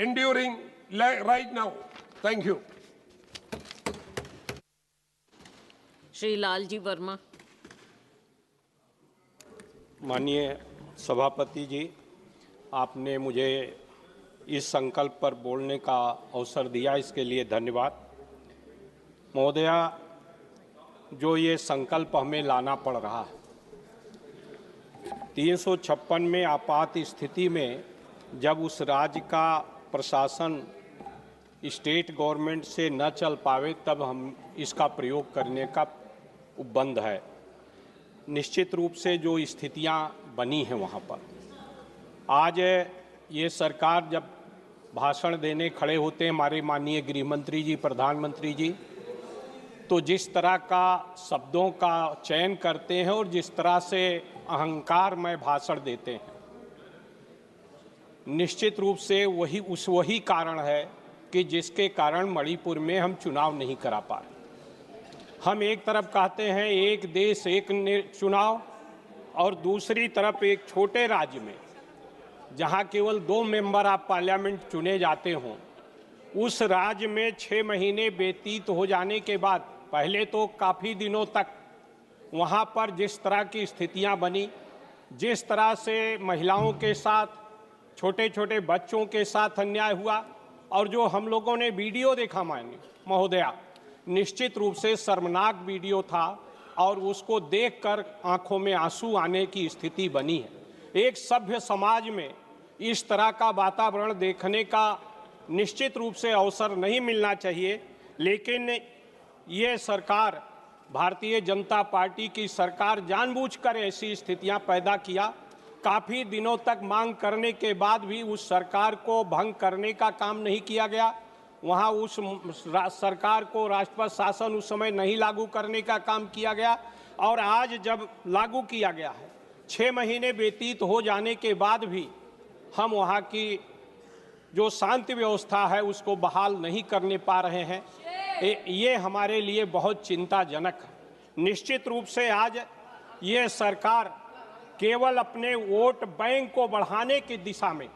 enduring right now. Thank you. Shri Lalji Verma. माननीय सभापति जी, आपने मुझे इस संकल्प पर बोलने का अवसर दिया, इसके लिए धन्यवाद। महोदया, जो ये संकल्प हमें लाना पड़ रहा है, 356 में आपात स्थिति में जब उस राज्य का प्रशासन स्टेट गवर्नमेंट से न चल पावे, तब हम इसका प्रयोग करने का उपबंध है। निश्चित रूप से जो स्थितियां बनी हैं वहाँ पर, आज ये सरकार जब भाषण देने खड़े होते हैं हमारे माननीय गृह मंत्री जी, प्रधानमंत्री जी, तो जिस तरह का शब्दों का चयन करते हैं और जिस तरह से अहंकारमय भाषण देते हैं, निश्चित रूप से वही कारण है कि जिसके कारण मणिपुर में हम चुनाव नहीं करा पा रहे। हम एक तरफ कहते हैं एक देश एक चुनाव, और दूसरी तरफ एक छोटे राज्य में जहां केवल 2 मेंबर ऑफ पार्लियामेंट चुने जाते हों, उस राज्य में 6 महीने व्यतीत हो जाने के बाद पहले तो काफ़ी दिनों तक वहां पर जिस तरह की स्थितियां बनी, जिस तरह से महिलाओं के साथ, छोटे छोटे बच्चों के साथ अन्याय हुआ, और जो हम लोगों ने वीडियो देखा माननीय महोदया, निश्चित रूप से शर्मनाक वीडियो था और उसको देखकर आंखों में आंसू आने की स्थिति बनी है। एक सभ्य समाज में इस तरह का वातावरण देखने का निश्चित रूप से अवसर नहीं मिलना चाहिए, लेकिन ये सरकार, भारतीय जनता पार्टी की सरकार जानबूझकर ऐसी स्थितियां पैदा किया। काफ़ी दिनों तक मांग करने के बाद भी उस सरकार को भंग करने का काम नहीं किया गया। वहाँ उस सरकार को राष्ट्रपति शासन उस समय नहीं लागू करने का काम किया गया, और आज जब लागू किया गया है, 6 महीने व्यतीत हो जाने के बाद भी हम वहाँ की जो शांति व्यवस्था है उसको बहाल नहीं करने पा रहे हैं। ये हमारे लिए बहुत चिंताजनक है। निश्चित रूप से आज ये सरकार केवल अपने वोट बैंक को बढ़ाने की दिशा में,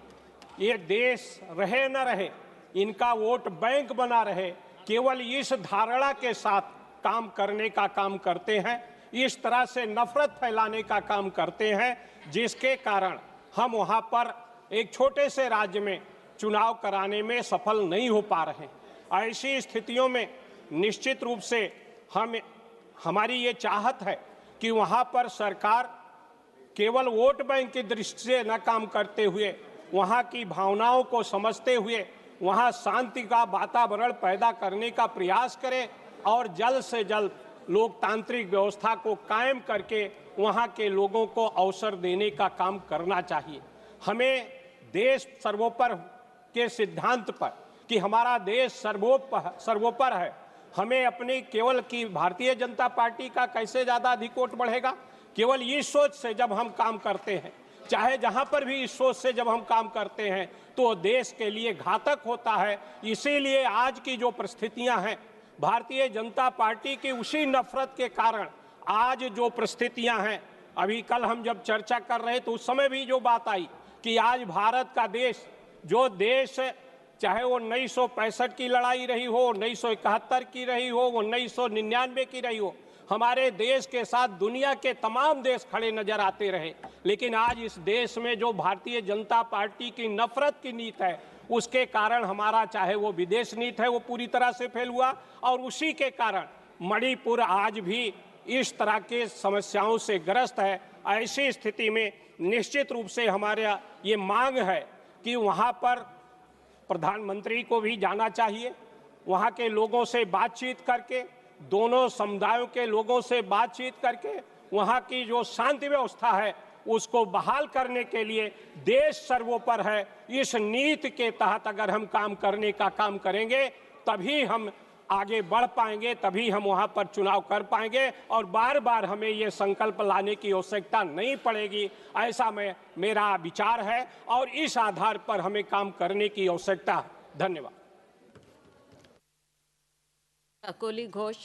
ये देश रहे न रहे, इनका वोट बैंक बना रहे, केवल इस धारणा के साथ काम करने का काम करते हैं, इस तरह से नफरत फैलाने का काम करते हैं, जिसके कारण हम वहां पर एक छोटे से राज्य में चुनाव कराने में सफल नहीं हो पा रहे। ऐसी स्थितियों में निश्चित रूप से हमारी ये चाहत है कि वहां पर सरकार केवल वोट बैंक की दृष्टि से न काम करते हुए, वहां की भावनाओं को समझते हुए वहां शांति का वातावरण पैदा करने का प्रयास करे और जल्द से जल्द लोकतांत्रिक व्यवस्था को कायम करके वहां के लोगों को अवसर देने का काम करना चाहिए। हमें देश सर्वोपरि के सिद्धांत पर कि हमारा देश सर्वोपर है, हमें अपनी केवल कि भारतीय जनता पार्टी का कैसे ज़्यादा अधिक वोट बढ़ेगा, केवल इस सोच से जब हम काम करते हैं, चाहे जहां पर भी इस सोच से जब हम काम करते हैं, तो देश के लिए घातक होता है। इसीलिए आज की जो परिस्थितियां हैं, भारतीय जनता पार्टी की उसी नफरत के कारण आज जो परिस्थितियां हैं, अभी कल हम जब चर्चा कर रहे तो उस समय भी जो बात आई कि आज भारत का देश, जो देश चाहे वो 1965 की लड़ाई रही हो, 1971 की रही हो, 1999 की रही हो, हमारे देश के साथ दुनिया के तमाम देश खड़े नजर आते रहे, लेकिन आज इस देश में जो भारतीय जनता पार्टी की नफरत की नीति है, उसके कारण हमारा चाहे वो विदेश नीति है वो पूरी तरह से फेल हुआ, और उसी के कारण मणिपुर आज भी इस तरह के समस्याओं से ग्रस्त है। ऐसी स्थिति में निश्चित रूप से हमारा ये मांग है कि वहाँ पर प्रधानमंत्री को भी जाना चाहिए, वहाँ के लोगों से बातचीत करके, दोनों समुदायों के लोगों से बातचीत करके वहाँ की जो शांति व्यवस्था है उसको बहाल करने के लिए देश सर्वोपर है, इस नीति के तहत अगर हम काम करने का काम करेंगे तभी हम आगे बढ़ पाएंगे, तभी हम वहाँ पर चुनाव कर पाएंगे और बार बार हमें ये संकल्प लाने की आवश्यकता नहीं पड़ेगी, ऐसा मेरा विचार है और इस आधार पर हमें काम करने की आवश्यकता है। धन्यवाद। अकोली घोष।